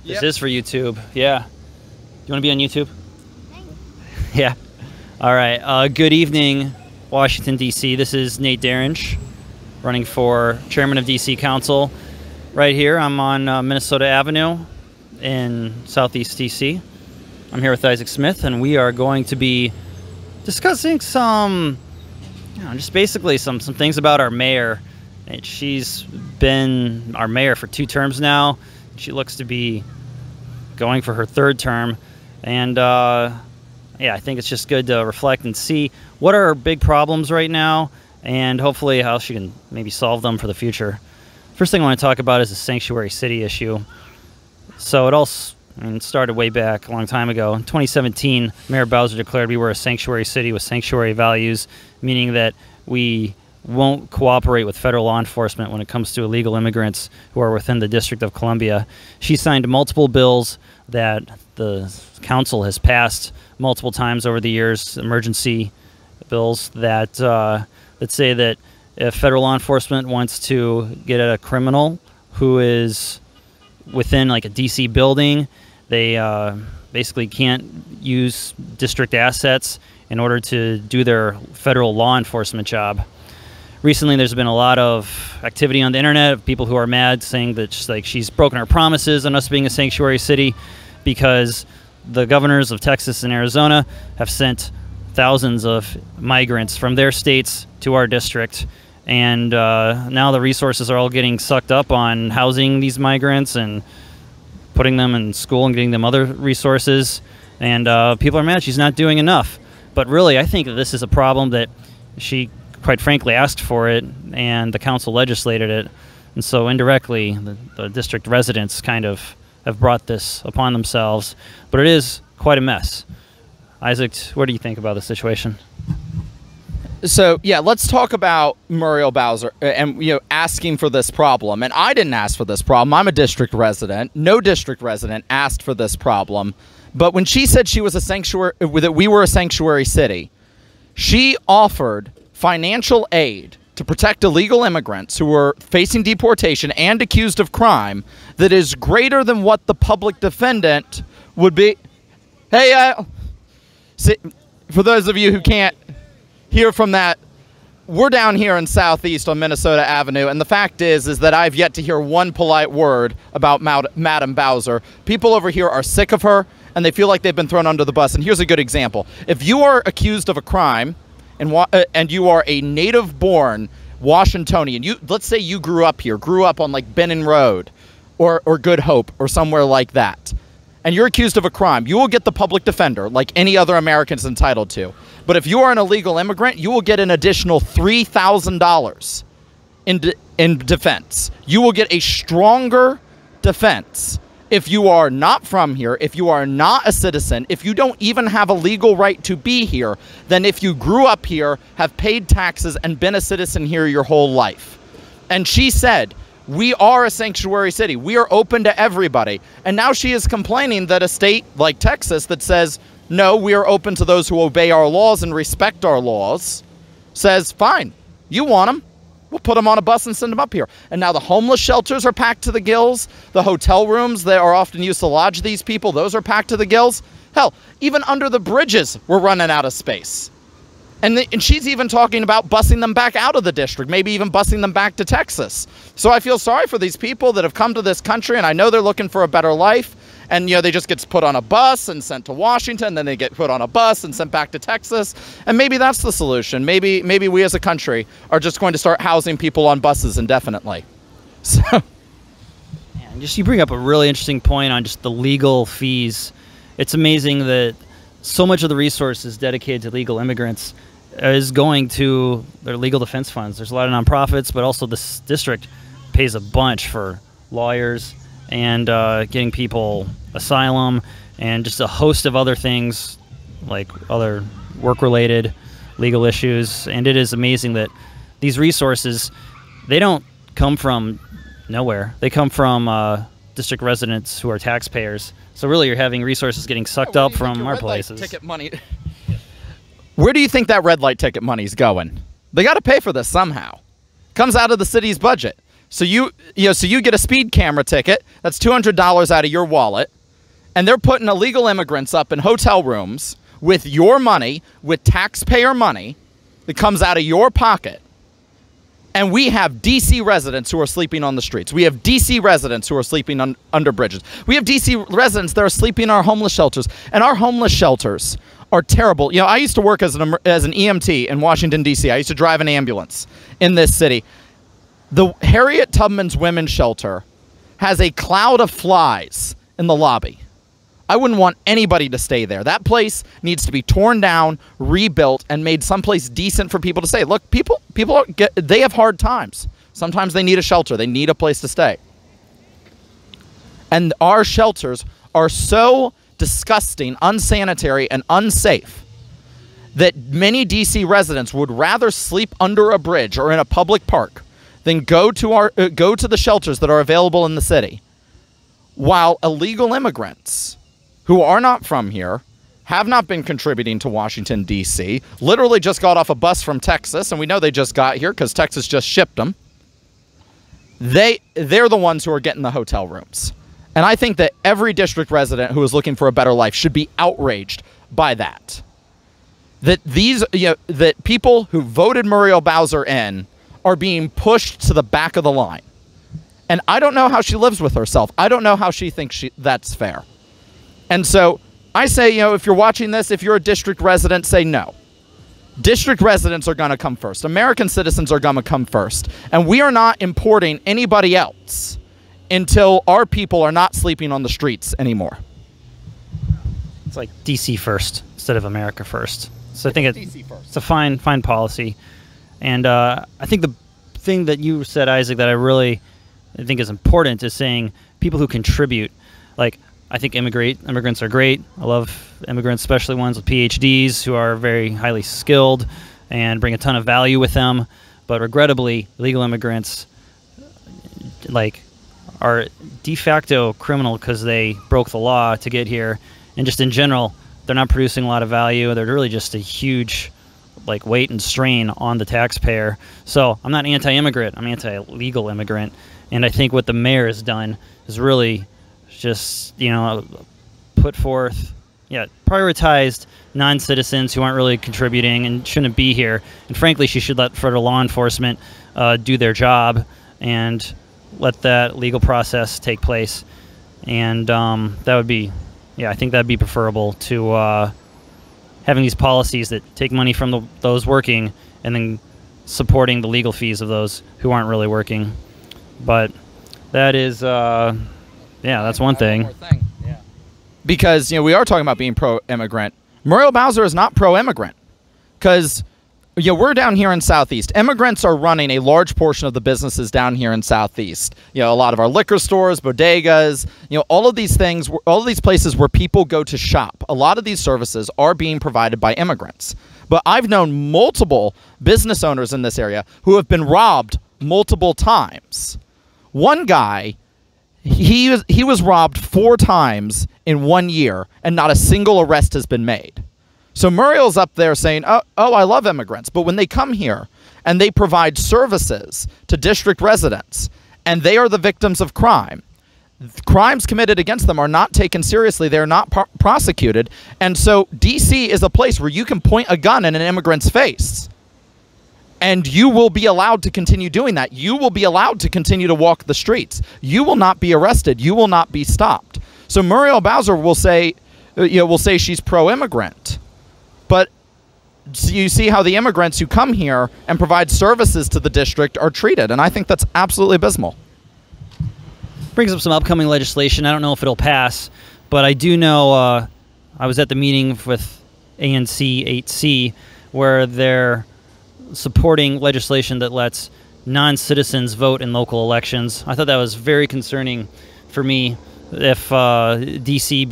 This is for YouTube. Yeah. You want to be on YouTube? Yeah. All right. Good evening, Washington, D.C. This is Nate Derenge, running for chairman of D.C. Council. Right here, I'm on Minnesota Avenue in Southeast D.C. I'm here with Isaac Smith, and we are going to be discussing some, just basically some things about our mayor. And she's been our mayor for 2 terms now. She looks to be going for her 3rd term. And yeah, I think it's just good to reflect and see what are her big problems right now, and hopefully how she can maybe solve them for the future. First thing I want to talk about is the sanctuary city issue. So it started way back a long time ago. In 2017, Mayor Bowser declared we were a sanctuary city with sanctuary values, meaning that we won't cooperate with federal law enforcement when it comes to illegal immigrants who are within the District of Columbia. She signed multiple bills that the council has passed multiple times over the years, emergency bills that say that if federal law enforcement wants to get at a criminal who is within like a DC building, they basically can't use district assets in order to do their federal law enforcement job. Recently, there's been a lot of activity on the internet of people who are mad, saying that she's broken her promises on us being a sanctuary city, because the governors of Texas and Arizona have sent thousands of migrants from their states to our district, and now the resources are all getting sucked up on housing these migrants and putting them in school and getting them other resources, and people are mad she's not doing enough. But really, I think that this is a problem that she, quite frankly, asked for it, and the council legislated it, and so indirectly the district residents kind of have brought this upon themselves. But it is quite a mess. Isaac, what do you think about the situation? So yeah, let's talk about Muriel Bowser and asking for this problem. And I didn't ask for this problem. I'm a district resident. No district resident asked for this problem. But when she said she was a sanctuary, that we were a sanctuary city, she offered financial aid to protect illegal immigrants who were facing deportation and accused of crime that is greater than what the public defendant would be. Hey, for those of you who can't hear from that, we're down here in Southeast on Minnesota Avenue, and the fact is that I've yet to hear one polite word about Madam Bowser. People over here are sick of her, and they feel like they've been thrown under the bus. And here's a good example. If you are accused of a crime, and you are a native-born Washingtonian, let's say you grew up on like Benning Road or Good Hope or somewhere like that, and you're accused of a crime, you will get the public defender like any other American is entitled to. But if you are an illegal immigrant, you will get an additional $3,000 in defense. You will get a stronger defense if you are not from here, if you are not a citizen, if you don't even have a legal right to be here, than if you grew up here, have paid taxes, and been a citizen here your whole life. And she said, we are a sanctuary city. We are open to everybody. And now she is complaining that a state like Texas that says, no, we are open to those who obey our laws and respect our laws, says, fine, you want them. We'll put them on a bus and send them up here. And now the homeless shelters are packed to the gills. The hotel rooms that are often used to lodge these people, those are packed to the gills. Hell, even under the bridges, we're running out of space. And she's even talking about busing them back out of the district, maybe even busing them back to Texas. So I feel sorry for these people that have come to this country, and I know they're looking for a better life. And, they just get put on a bus and sent to Washington, then they get put on a bus and sent back to Texas. And maybe that's the solution. Maybe we as a country are just going to start housing people on buses indefinitely. So, and you bring up a really interesting point on just the legal fees. It's amazing that so much of the resources dedicated to legal immigrants is going to their legal defense funds. There's a lot of nonprofits, but also this district pays a bunch for lawyers and getting people asylum and just a host of other things, like other work-related legal issues. And it is amazing that these resources, they don't come from nowhere. They come from district residents who are taxpayers. So really, you're having resources getting sucked up from our places. Ticket money. Where do you think that red light ticket money is going? They got to pay for this somehow. Comes out of the city's budget. So you get a speed camera ticket. That's $200 out of your wallet. And they're putting illegal immigrants up in hotel rooms with your money, with taxpayer money that comes out of your pocket. And we have D.C. residents who are sleeping on the streets. We have D.C. residents who are sleeping under bridges. We have D.C. residents that are sleeping in our homeless shelters. And our homeless shelters are terrible. You know, I used to work as an EMT in Washington, D.C. I used to drive an ambulance in this city. The Harriet Tubman's Women's Shelter has a cloud of flies in the lobby. I wouldn't want anybody to stay there. That place needs to be torn down, rebuilt, and made someplace decent for people to stay. Look, people they have hard times. Sometimes they need a shelter. They need a place to stay. And our shelters are so disgusting, unsanitary, and unsafe that many D.C. residents would rather sleep under a bridge or in a public park than go to the shelters that are available in the city, while illegal immigrants who are not from here, have not been contributing to Washington, D.C., literally just got off a bus from Texas, and we know they just got here because Texas just shipped them. They're the ones who are getting the hotel rooms. And I think that every district resident who is looking for a better life should be outraged by that. That people who voted Muriel Bowser in are being pushed to the back of the line. And I don't know how she lives with herself. I don't know how she thinks that's fair. And so I say, you know, if you're watching this, if you're a district resident, say no. District residents are going to come first. American citizens are going to come first. And we are not importing anybody else until our people are not sleeping on the streets anymore. It's like D.C. first instead of America first. So I think it's a fine policy. And I think the thing that you said, Isaac, that I think is important is saying people who contribute. Like, I think immigrants are great. I love immigrants, especially ones with PhDs who are very highly skilled and bring a ton of value with them. But regrettably, illegal immigrants are de facto criminal because they broke the law to get here. And just in general, they're not producing a lot of value. They're really just a huge weight and strain on the taxpayer. So I'm not anti-immigrant. I'm anti-legal immigrant. And I think what the mayor has done is really just, put forth, prioritized non-citizens who aren't really contributing and shouldn't be here. And frankly, she should let further law enforcement do their job and let that legal process take place. And that would be, I think that'd be preferable to having these policies that take money from those working and then supporting the legal fees of those who aren't really working. But that is... that's one thing. Because, we are talking about being pro-immigrant. Muriel Bowser is not pro-immigrant. Because, we're down here in Southeast. Immigrants are running a large portion of the businesses down here in Southeast. A lot of our liquor stores, bodegas, all of these things, all of these places where people go to shop. A lot of these services are being provided by immigrants. But I've known multiple business owners in this area who have been robbed multiple times. One guy... He was robbed 4 times in 1 year, and not a single arrest has been made. So Muriel's up there saying, oh, I love immigrants. But when they come here and they provide services to district residents, and they are the victims of crime, crimes committed against them are not taken seriously. They're not prosecuted. And so D.C. is a place where you can point a gun in an immigrant's face. And you will be allowed to continue doing that. You will be allowed to continue to walk the streets. You will not be arrested. You will not be stopped. So Muriel Bowser will say she's pro-immigrant. But you see how the immigrants who come here and provide services to the district are treated. And I think that's absolutely abysmal. Brings up some upcoming legislation. I don't know if it'll pass, but I do know I was at the meeting with ANC 8C where they're supporting legislation that lets non-citizens vote in local elections. I thought that was very concerning for me if D.C.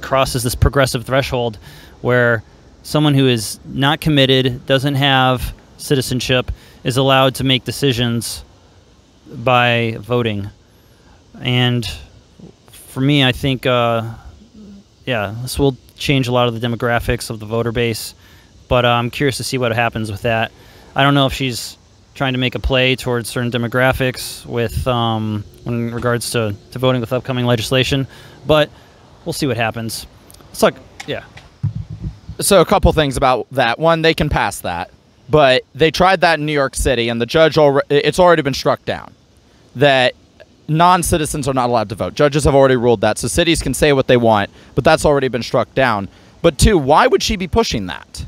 crosses this progressive threshold where someone who is not committed, doesn't have citizenship, is allowed to make decisions by voting. And for me, I think, this will change a lot of the demographics of the voter base. But I'm curious to see what happens with that. I don't know if she's trying to make a play towards certain demographics with in regards to voting with upcoming legislation. But we'll see what happens. It's like, yeah. So a couple things about that. One, they can pass that, but they tried that in New York City, and the judge it's already been struck down that non-citizens are not allowed to vote. Judges have already ruled that, so cities can say what they want, but that's already been struck down. But two, why would she be pushing that?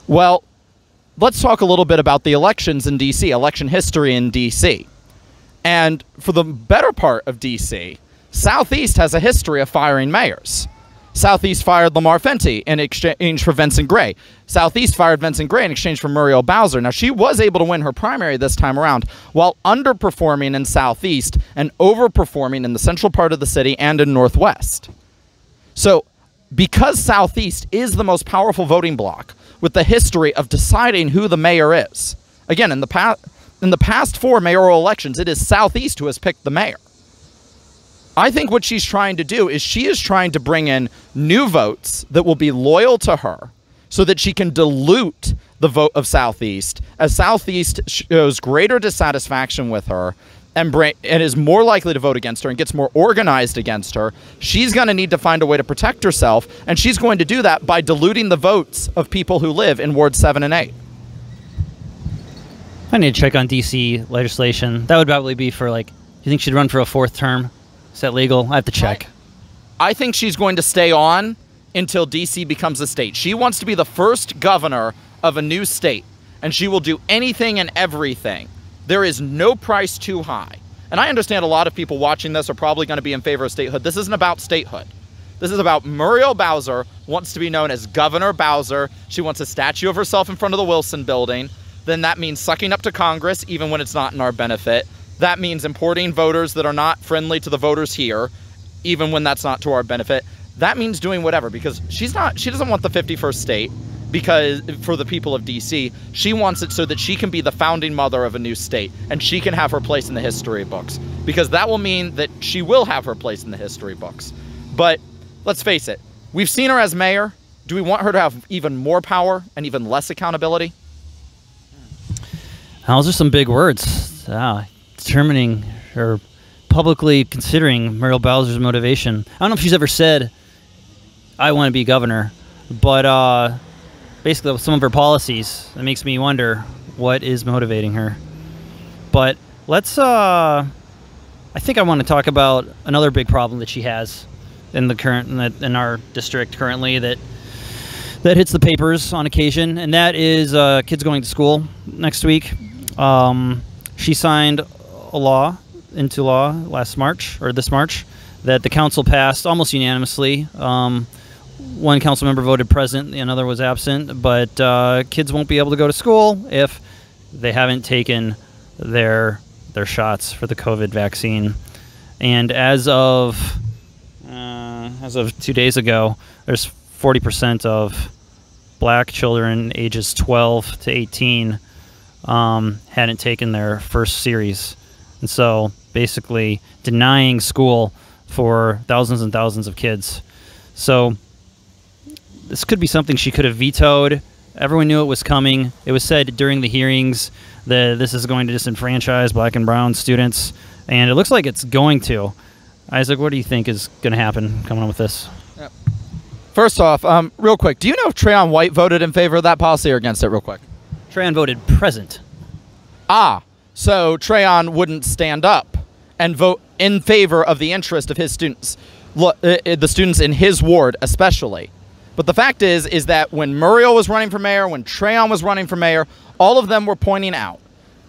Well, let's talk a little bit about the elections in D.C., election history in D.C. And for the better part of D.C., Southeast has a history of firing mayors. Southeast fired Lamar Fenty in exchange for Vincent Gray. Southeast fired Vincent Gray in exchange for Muriel Bowser. Now, she was able to win her primary this time around while underperforming in Southeast and overperforming in the central part of the city and in Northwest. So, because Southeast is the most powerful voting bloc with the history of deciding who the mayor is, again, in the past 4 mayoral elections, it is Southeast who has picked the mayor. I think what she's trying to do is she is trying to bring in new votes that will be loyal to her so that she can dilute the vote of Southeast as Southeast shows greater dissatisfaction with her and is more likely to vote against her and gets more organized against her. She's going to need to find a way to protect herself, and she's going to do that by diluting the votes of people who live in Wards 7 and 8. I need to check on D.C. legislation. That would probably be for, like, do you think she'd run for a 4th term? Is that legal? I have to check. I think she's going to stay on until D.C. becomes a state. She wants to be the first governor of a new state, and she will do anything and everything. There is no price too high. And I understand a lot of people watching this are probably going to be in favor of statehood. This isn't about statehood. This is about Muriel Bowser wants to be known as Governor Bowser. She wants a statue of herself in front of the Wilson building. Then that means sucking up to Congress, even when it's not in our benefit. That means importing voters that are not friendly to the voters here, even when that's not to our benefit. That means doing whatever, because she doesn't want the 51st state because for the people of D.C. She wants it so that she can be the founding mother of a new state, and she can have her place in the history books, because that will mean that she will have her place in the history books. But let's face it, we've seen her as mayor. Do we want her to have even more power and even less accountability? Those are some big words. Determining or publicly considering Muriel Bowser's motivation. I don't know if she's ever said, I want to be governor, but basically with some of her policies, it makes me wonder what is motivating her. But let's, I think I want to talk about another big problem that she has in in our district currently that hits the papers on occasion, and that is kids going to school next week. She signed a law into law this March, that the council passed almost unanimously. One council member voted present, another was absent, but kids won't be able to go to school if they haven't taken their shots for the COVID vaccine. And as of 2 days ago, there's 40% of black children ages 12 to 18 hadn't taken their first series. And so basically denying school for thousands and thousands of kids. So this could be something she could have vetoed. Everyone knew it was coming. It was said during the hearings that this is going to disenfranchise black and brown students, and it looks like it's going to. Isaac, what do you think is going to happen coming on with this? First off, real quick, do you know if Trayon White voted in favor of that policy or against it, real quick? Trayon voted present. So Trayon wouldn't stand up and vote in favor of the interest of his students, the students in his ward especially. But the fact is that when Muriel was running for mayor, when Trayon was running for mayor, all of them were pointing out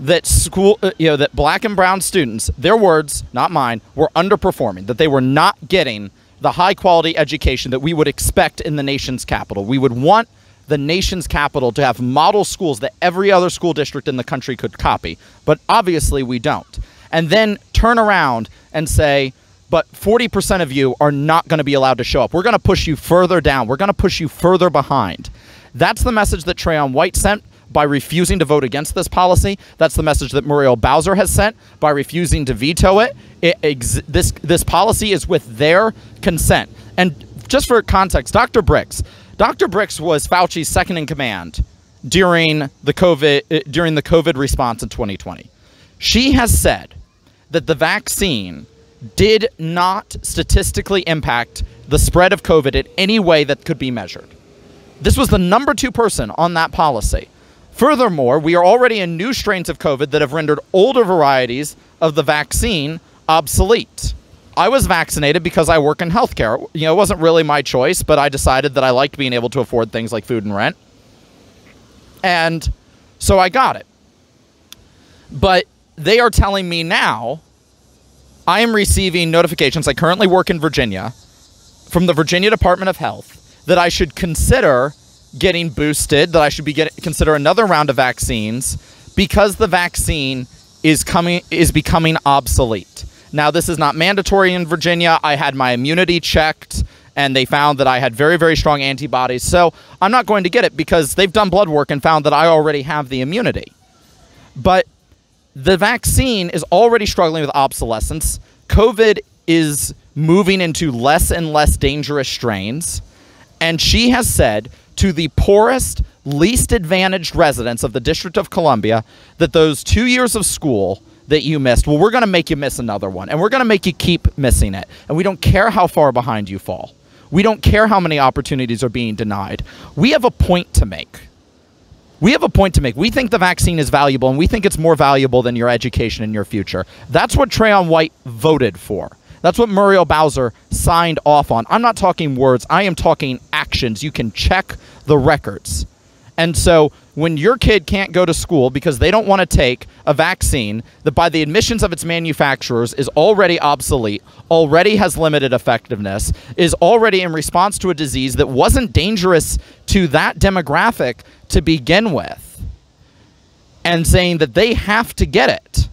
that that black and brown students, their words, not mine, were underperforming, that they were not getting the high quality education that we would expect in the nation's capital. We would want the nation's capital to have model schools that every other school district in the country could copy. But obviously we don't. And then turn around and say, but 40% of you are not going to be allowed to show up. We're going to push you further down. We're going to push you further behind. That's the message that Trayon White sent by refusing to vote against this policy. That's the message that Muriel Bowser has sent by refusing to veto it. This policy is with their consent. And just for context, Dr. Bricks was Fauci's second in command during the COVID response in 2020. She has said that the vaccine did not statistically impact the spread of COVID in any way that could be measured. This was the number 2 person on that policy. Furthermore, we are already in new strains of COVID that have rendered older varieties of the vaccine obsolete. I was vaccinated because I work in healthcare. You know, it wasn't really my choice, but I decided that I liked being able to afford things like food and rent. And so I got it. But they are telling me now, I am receiving notifications, I currently work in Virginia, from the Virginia Department of Health, that I should consider getting boosted, that I should consider another round of vaccines because the vaccine is becoming obsolete. Now, this is not mandatory in Virginia. I had my immunity checked, and they found that I had very, very strong antibodies. So I'm not going to get it because they've done blood work and found that I already have the immunity. But the vaccine is already struggling with obsolescence. COVID is moving into less and less dangerous strains. And she has said to the poorest, least advantaged residents of the District of Columbia that those 2 years of school that you missed, well, we're going to make you miss another one. And we're going to make you keep missing it. And we don't care how far behind you fall. We don't care how many opportunities are being denied. We have a point to make. We have a point to make. We think the vaccine is valuable, and we think it's more valuable than your education and your future. That's what Trayon White voted for. That's what Muriel Bowser signed off on. I'm not talking words. I am talking actions. You can check the records. And so when your kid can't go to school because they don't want to take a vaccine that by the admissions of its manufacturers is already obsolete, already has limited effectiveness, is already in response to a disease that wasn't dangerous to that demographic to begin with, and saying that they have to get it,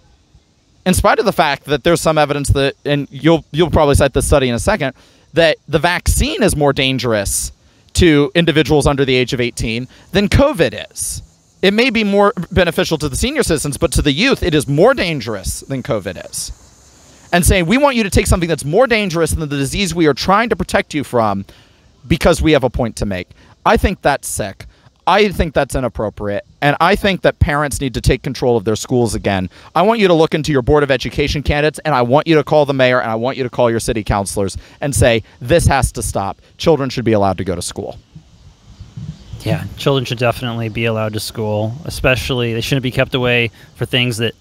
in spite of the fact that there's some evidence that, and you'll probably cite this study in a second, that the vaccine is more dangerous to individuals under the age of 18 than COVID is. It may be more beneficial to the senior citizens, but to the youth, it is more dangerous than COVID is. And saying, we want you to take something that's more dangerous than the disease we are trying to protect you from because we have a point to make. I think that's sick. I think that's inappropriate. And I think that parents need to take control of their schools again. I want you to look into your Board of Education candidates, and I want you to call the mayor, and I want you to call your city councilors and say, this has to stop. Children should be allowed to go to school. Yeah, children should definitely be allowed to school, especially they shouldn't be kept away for things that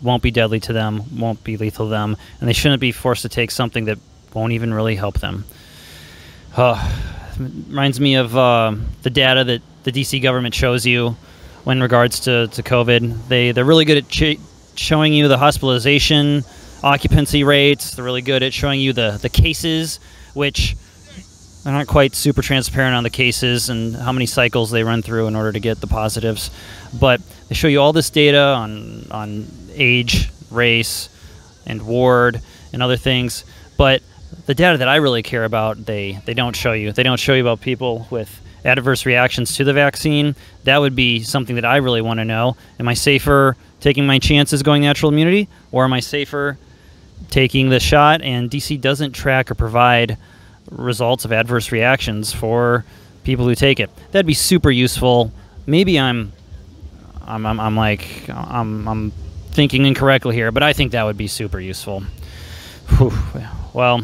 won't be deadly to them, won't be lethal to them, and they shouldn't be forced to take something that won't even really help them. Reminds me of the data that the DC government shows you when regards to COVID. They're really good at showing you the hospitalization occupancy rates. They're really good at showing you the cases, which they're not quite super transparent on the cases and how many cycles they run through in order to get the positives. But they show you all this data on age, race, and ward, and other things. But the data that I really care about, they don't show you. They don't show you about people with adverse reactions to the vaccine. That would be something that I really want to know. Am I safer taking my chances going natural immunity, or am I safer taking the shot? And DC doesn't track or provide results of adverse reactions for people who take it. That'd be super useful. Maybe I'm thinking incorrectly here, but I think that would be super useful. Whew. Well,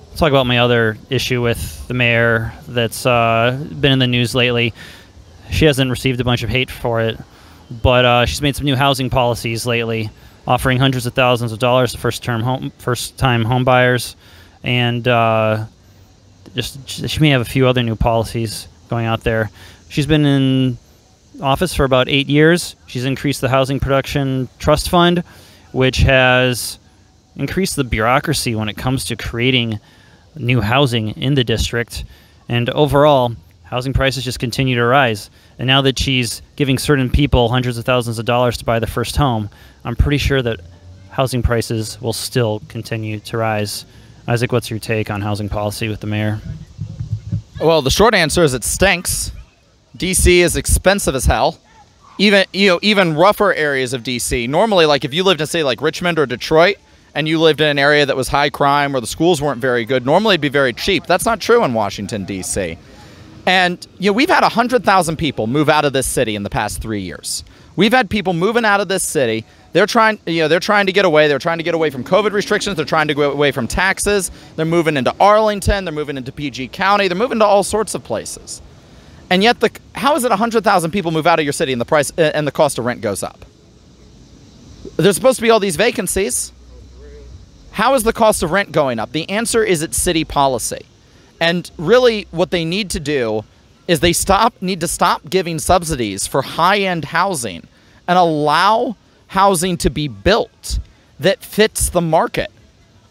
let's talk about my other issue with the mayor that's been in the news lately. She hasn't received a bunch of hate for it, but she's made some new housing policies lately, offering hundreds of thousands of dollars to first-time home buyers, and she may have a few other new policies going out there. She's been in office for about 8 years. She's increased the Housing Production Trust Fund, which has increased the bureaucracy when it comes to creating new housing in the district. And overall, housing prices just continue to rise. And now that she's giving certain people hundreds of thousands of dollars to buy their first home, I'm pretty sure that housing prices will still continue to rise. Isaac, what's your take on housing policy with the mayor? Well, the short answer is it stinks. DC is expensive as hell. Even rougher areas of DC. Normally, like if you lived in a city like Richmond or Detroit, and you lived in an area that was high crime where the schools weren't very good, normally it'd be very cheap. That's not true in Washington, D.C. And, we've had 100,000 people move out of this city in the past 3 years. We've had people moving out of this city. They're trying to get away. They're trying to get away from COVID restrictions. They're trying to get away from taxes. They're moving into Arlington. They're moving into PG County. They're moving to all sorts of places. And yet, how is it 100,000 people move out of your city and the price and the cost of rent goes up? There's supposed to be all these vacancies. How is the cost of rent going up? The answer is it's city policy. And really what they need to do is they need to stop giving subsidies for high-end housing and allow housing to be built that fits the market.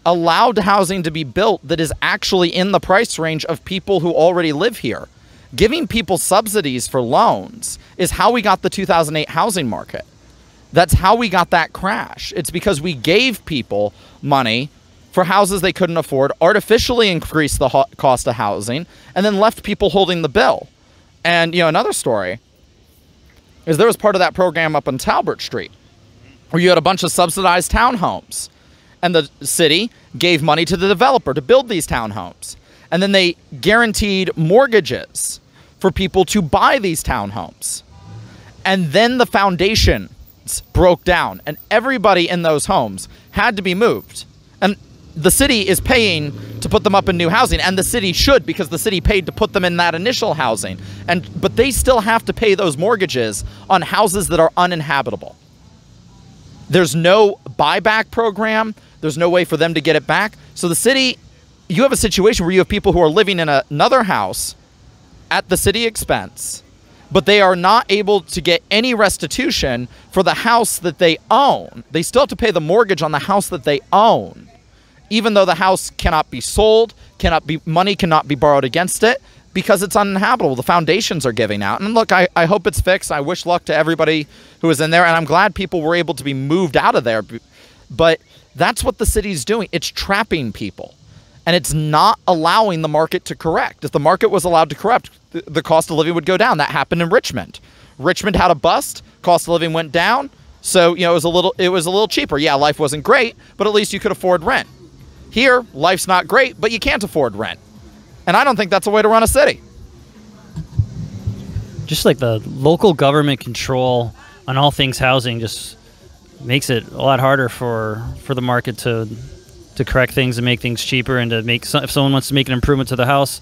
Allow housing to be built that is actually in the price range of people who already live here. Giving people subsidies for loans is how we got the 2008 housing market. That's how we got that crash. It's because we gave people money for houses they couldn't afford, artificially increased the cost of housing, and then left people holding the bill. And, another story is there was part of that program up on Talbot Street where you had a bunch of subsidized townhomes. And the city gave money to the developer to build these townhomes. And then they guaranteed mortgages for people to buy these townhomes. And then the foundations broke down, and everybody in those homes had to be moved. And the city is paying to put them up in new housing, and the city should, because the city paid to put them in that initial housing. But they still have to pay those mortgages on houses that are uninhabitable. There's no buyback program. There's no way for them to get it back. So the city, you have a situation where you have people who are living in another house at the city expense, but they are not able to get any restitution for the house that they own. They still have to pay the mortgage on the house that they own, even though the house cannot be sold, money cannot be borrowed against it, because it's uninhabitable. The foundations are giving out. And look, I hope it's fixed. I wish luck to everybody who is in there, and I'm glad people were able to be moved out of there. But that's what the city's doing. It's trapping people, and it's not allowing the market to correct. If the market was allowed to correct, the cost of living would go down. That happened in Richmond. Richmond had a bust. Cost of living went down. So, it was a little cheaper. Yeah, life wasn't great, but at least you could afford rent. Here, life's not great, but you can't afford rent. And I don't think that's a way to run a city. Just like the local government control on all things housing just makes it a lot harder for the market to correct things and make things cheaper, and to make if someone wants to make an improvement to the house,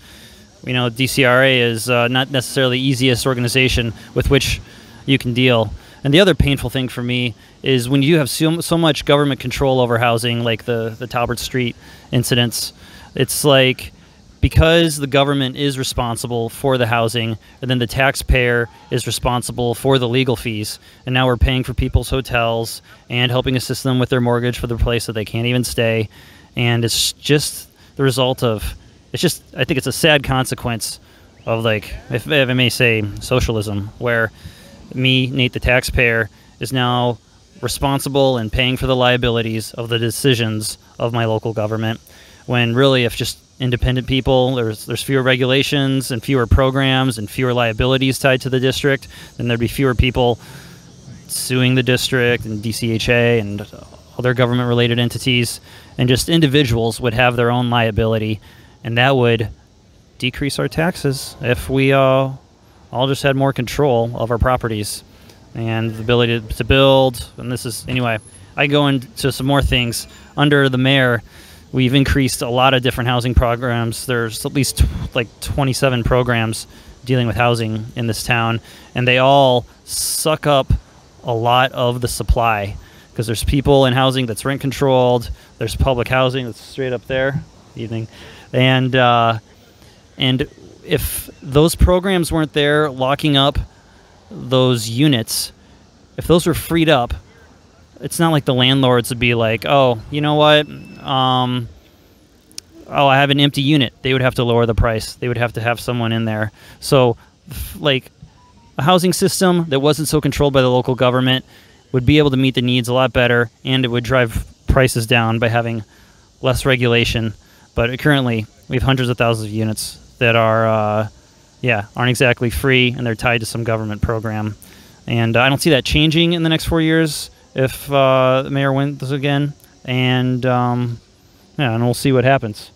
DCRA is not necessarily the easiest organization with which you can deal. And the other painful thing for me is when you have so much government control over housing, like the Talbot Street incidents, it's like, because the government is responsible for the housing, and then the taxpayer is responsible for the legal fees, and now we're paying for people's hotels and helping assist them with their mortgage for the place that they can't even stay. And it's just the result of, I think it's a sad consequence of, like, if I may say, socialism, where me, Nate the taxpayer, is now responsible and paying for the liabilities of the decisions of my local government, when really, if just independent people, there's fewer regulations and fewer programs and fewer liabilities tied to the district, then there'd be fewer people suing the district and DCHA and other government-related entities, and just individuals would have their own liability, and that would decrease our taxes if we all just had more control of our properties and the ability to build. And this is, anyway, I go into some more things. Under the mayor, we've increased a lot of different housing programs. There's at least like 27 programs dealing with housing in this town, and they all suck up a lot of the supply, because there's people in housing that's rent controlled. There's public housing that's straight up there. Evening. And if those programs weren't there locking up those units, if those were freed up, it's not like the landlords would be like, oh, you know what? I have an empty unit. They would have to lower the price. They would have to have someone in there. So, like, a housing system that wasn't so controlled by the local government would be able to meet the needs a lot better, and it would drive prices down by having less regulation. But currently, we have hundreds of thousands of units that are, aren't exactly free, and they're tied to some government program. And I don't see that changing in the next 4 years if the mayor wins again. And, and we'll see what happens.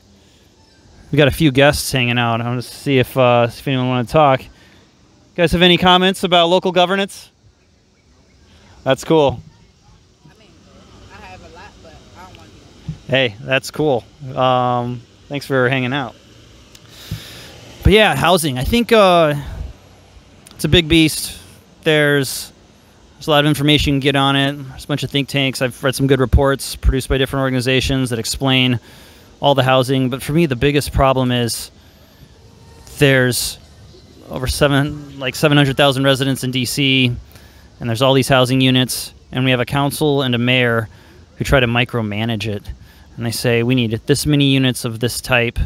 We got a few guests hanging out. I'm going to see if anyone want to talk. You guys have any comments about local governance? That's cool. I mean, I have a lot, but I don't want to. Hey, that's cool. Thanks for hanging out. But yeah, housing. I think it's a big beast. There's a lot of information you can get on it. There's a bunch of think tanks. I've read some good reports produced by different organizations that explain all the housing. But for me, the biggest problem is there's over 700,000 residents in DC, and there's all these housing units, and we have a council and a mayor who try to micromanage it. And they say, we need this many units of this type,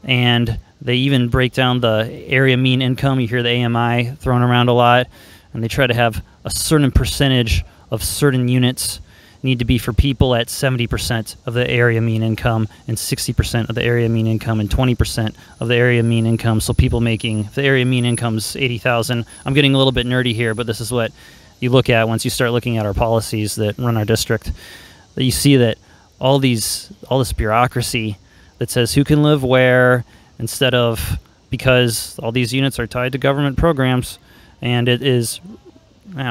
and they even break down the area mean income. You hear the AMI thrown around a lot, and they try to have a certain percentage of certain units need to be for people at 70% of the area mean income, and 60% of the area mean income, and 20% of the area mean income. So people making, if the area mean income's 80,000. I'm getting a little bit nerdy here, but this is what you look at once you start looking at our policies that run our district. That you see that all this bureaucracy that says who can live where, instead of, because all these units are tied to government programs, and it is.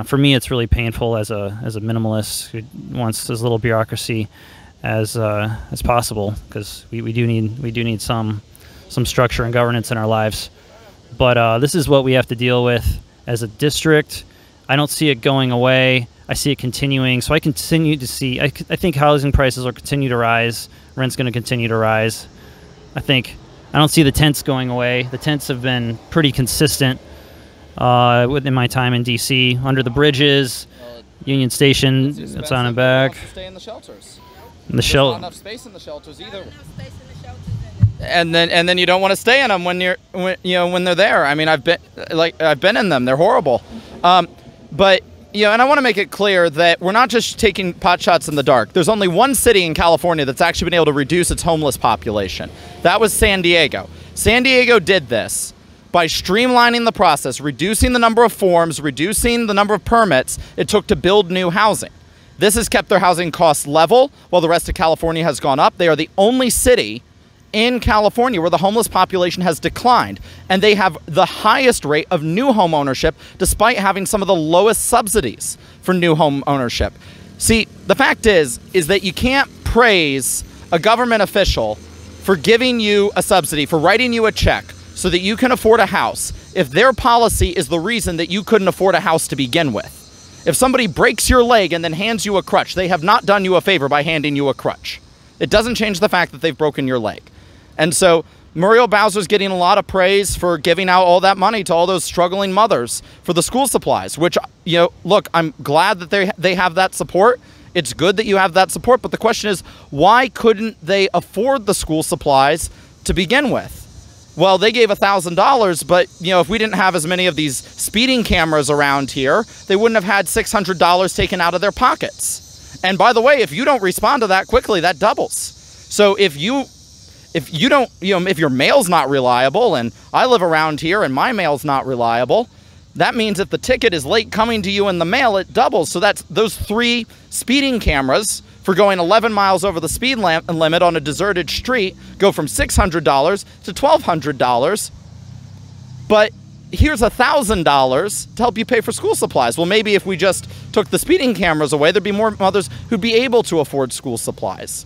For me, it's really painful as a minimalist who wants as little bureaucracy as possible, because we do need some structure and governance in our lives. But this is what we have to deal with as a district. I don't see it going away. I see it continuing. So I continue to see. I think housing prices will continue to rise. Rent's going to continue to rise. I don't see the tents going away. The tents have been pretty consistent. Within my time in DC, under the bridges, Union Station, it's on and back. Stay in the shelters. There's not enough space in the shelters either. And then you don't want to stay in them when they're there. I mean, I've been in them. They're horrible. But and I want to make it clear that we're not just taking pot shots in the dark. There's only one city in California that's actually been able to reduce its homeless population. That was San Diego. San Diego did this by streamlining the process, reducing the number of forms, reducing the number of permits it took to build new housing. This has kept their housing costs level while the rest of California has gone up. They are the only city in California where the homeless population has declined, and they have the highest rate of new home ownership despite having some of the lowest subsidies for new home ownership. See, the fact is that you can't praise a government official for giving you a subsidy, for writing you a check, so that you can afford a house, if their policy is the reason that you couldn't afford a house to begin with. If somebody breaks your leg and then hands you a crutch, they have not done you a favor by handing you a crutch. It doesn't change the fact that they've broken your leg. And so Muriel Bowser's getting a lot of praise for giving out all that money to all those struggling mothers for the school supplies, which, look, I'm glad that they have that support. It's good that you have that support, but the question is, why couldn't they afford the school supplies to begin with? Well, they gave $1,000, but, if we didn't have as many of these speeding cameras around here, they wouldn't have had $600 taken out of their pockets. And by the way, if you don't respond to that quickly, that doubles. So if you don't, if your mail's not reliable, and I live around here and my mail's not reliable, that means if the ticket is late coming to you in the mail, it doubles. So that's those 3 speeding cameras for going 11 miles over the speed limit on a deserted street go from $600 to $1,200. But here's $1,000 to help you pay for school supplies. Well, maybe if we just took the speeding cameras away, there'd be more mothers who'd be able to afford school supplies.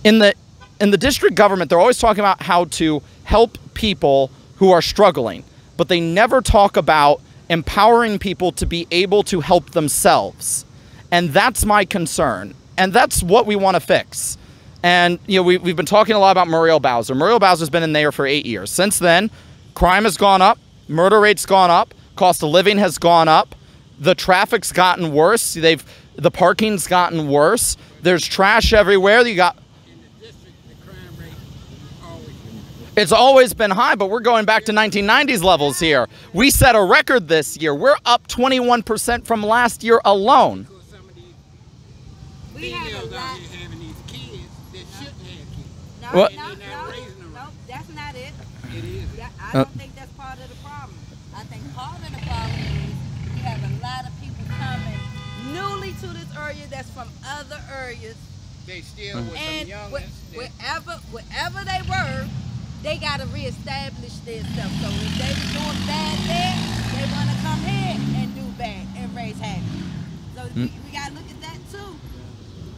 In the district government, they're always talking about how to help people who are struggling, but they never talk about empowering people to be able to help themselves. And that's my concern. And that's what we want to fix. And, we've been talking a lot about Muriel Bowser. Muriel Bowser's been in there for 8 years. Since then, crime has gone up, murder rate's gone up, cost of living has gone up, the traffic's gotten worse, the parking's gotten worse, there's trash everywhere. You got... It's always been high, but we're going back to 1990s levels here. We set a record this year. We're up 21% from last year alone. We have a lot. Having these kids that shouldn't have kids. No, What? no, that's not it. It is. I don't think that's part of the problem. I think part of the problem is you have a lot of people coming newly to this area that's from other areas. They still with some And youngins. wherever they were, they gotta reestablish themselves. So if they was doing bad there, they wanna come here and do bad and raise havoc. So we gotta look at that too.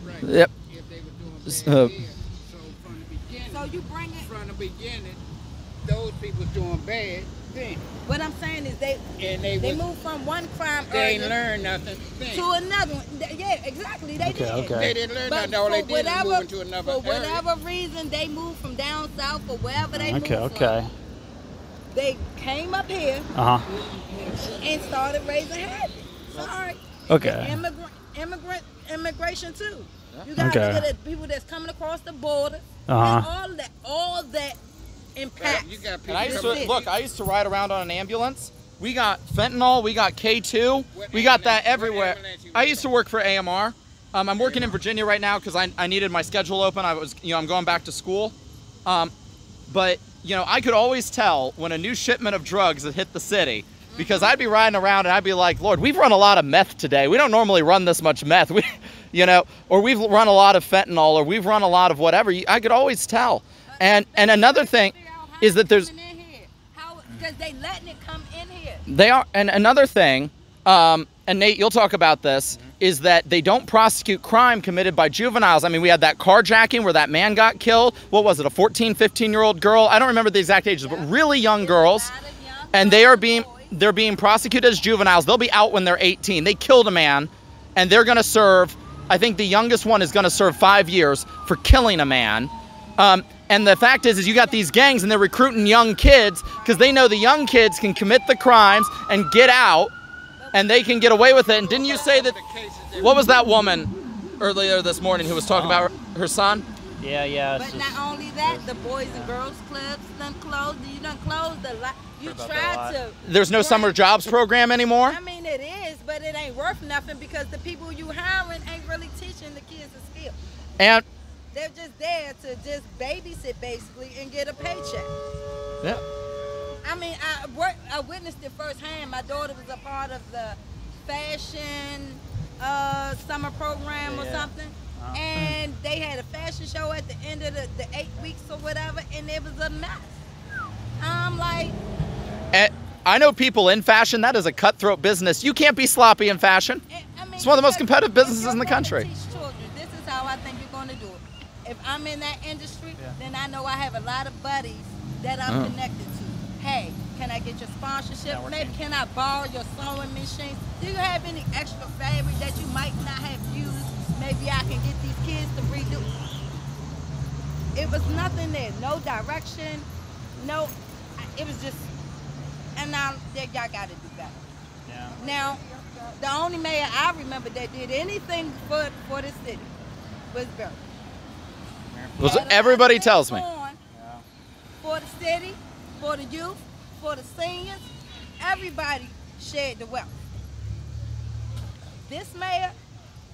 Right. Yep. If they were doing bad So- here, so from the beginning, So you bring it. from the beginning, those people doing bad then. What I'm saying is they was- moved from one crime They ain't area learned nothing then. to another one. Yeah, exactly. They did. okay. They didn't learn But nothing. All they for did was move into another for area. whatever reason, they moved from down south or wherever they moved Okay. from. They came up here Uh huh. and started raising havoc. Sorry. Okay. Immigration too. You gotta Okay. look at the people that's coming across the border. Uh-huh. And all that impacts. You got And people I used That's to it. look. I used to ride around on an ambulance. We got fentanyl. We got K2. What We got that ambulance- what everywhere. ambulance you I work used to work for AMR. I'm working in Virginia right now because I needed my schedule open. I'm going back to school. But I could always tell when a new shipment of drugs had hit the city because I'd be riding around and I'd be like, Lord, we've run a lot of meth today. We don't normally run this much meth. Or we've run a lot of fentanyl, or we've run a lot of whatever. I could always tell. And another thing is that there's. Because they letting it come in here. They are, and another thing, and Nate, you'll talk about this, is that they don't prosecute crime committed by juveniles. I mean, we had that carjacking where that man got killed. What was it, a 14, 15-year-old girl? I don't remember the exact ages, but really young girls. And they're being prosecuted as juveniles. They'll be out when they're 18. They killed a man, and they're going to serve, I think the youngest one is going to serve 5 years for killing a man. And the fact is you got these gangs and they're recruiting young kids because they know the young kids can commit the crimes and get out and they can get away with it. And didn't you say that, what was that woman earlier this morning who was talking about her son? Yeah. But not only that, the Boys and Girls Clubs done closed. You done closed a lot. You tried to. There's no summer jobs program anymore? I mean, it is, but it ain't worth nothing because the people you hiring ain't really teaching the kids a skill. And They're just there to just babysit basically and get a paycheck. yeah. I mean, I witnessed it firsthand. My daughter was a part of the fashion summer program or something. And they had a fashion show at the end of the 8 weeks or whatever, and it was a mess. I'm like... And I know people in fashion, that is a cutthroat business. You can't be sloppy in fashion. I mean, It's one of the most because competitive businesses if in the you're gonna country. teach children, this is how I think you're going to do it. If I'm in that industry, then I know I have a lot of buddies that I'm connected to. Hey, can I get your sponsorship? Maybe can I borrow your sewing machine? Do you have any extra fabric that you might not have used? Maybe I can get these kids to redo. It was nothing there, no direction, no. It was just, and now y'all got to do better. Yeah. Now, the only mayor I remember that did anything for the city was Barry. Was everybody tells me. For the city, for the youth, for the seniors, everybody shared the wealth. This mayor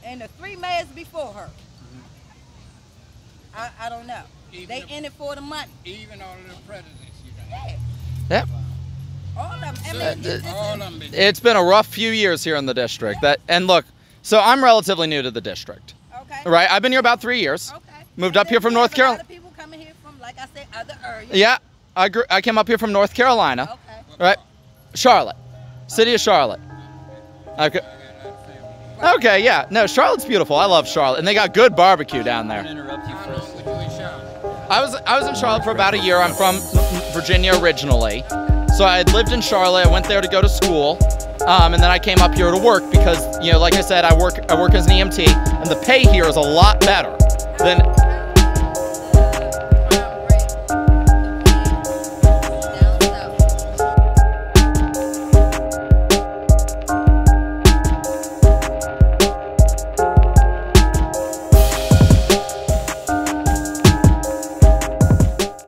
and the 3 mayors before her, I don't know. They in it for the money. Even all of the presidents you got. Yeah, Yep. all of them. I mean, All of them. It's been a rough few years here in the district. And look, so I'm relatively new to the district. okay. Right? I've been here about 3 years. Okay. Moved up here from North A lot Carolina. of people coming here from, like I said, other areas. Yeah, I came up here from North Carolina. Okay. Right? Charlotte. City of Charlotte. Okay. Okay, yeah. No, Charlotte's beautiful. I love Charlotte. And they got good barbecue down there. Interrupt you How long were you in Charlotte? I was in Charlotte for about a year. I'm from Virginia originally. So I had lived in Charlotte. I went there to go to school. And then I came up here to work because, like I said, I work as an EMT, and the pay here is a lot better than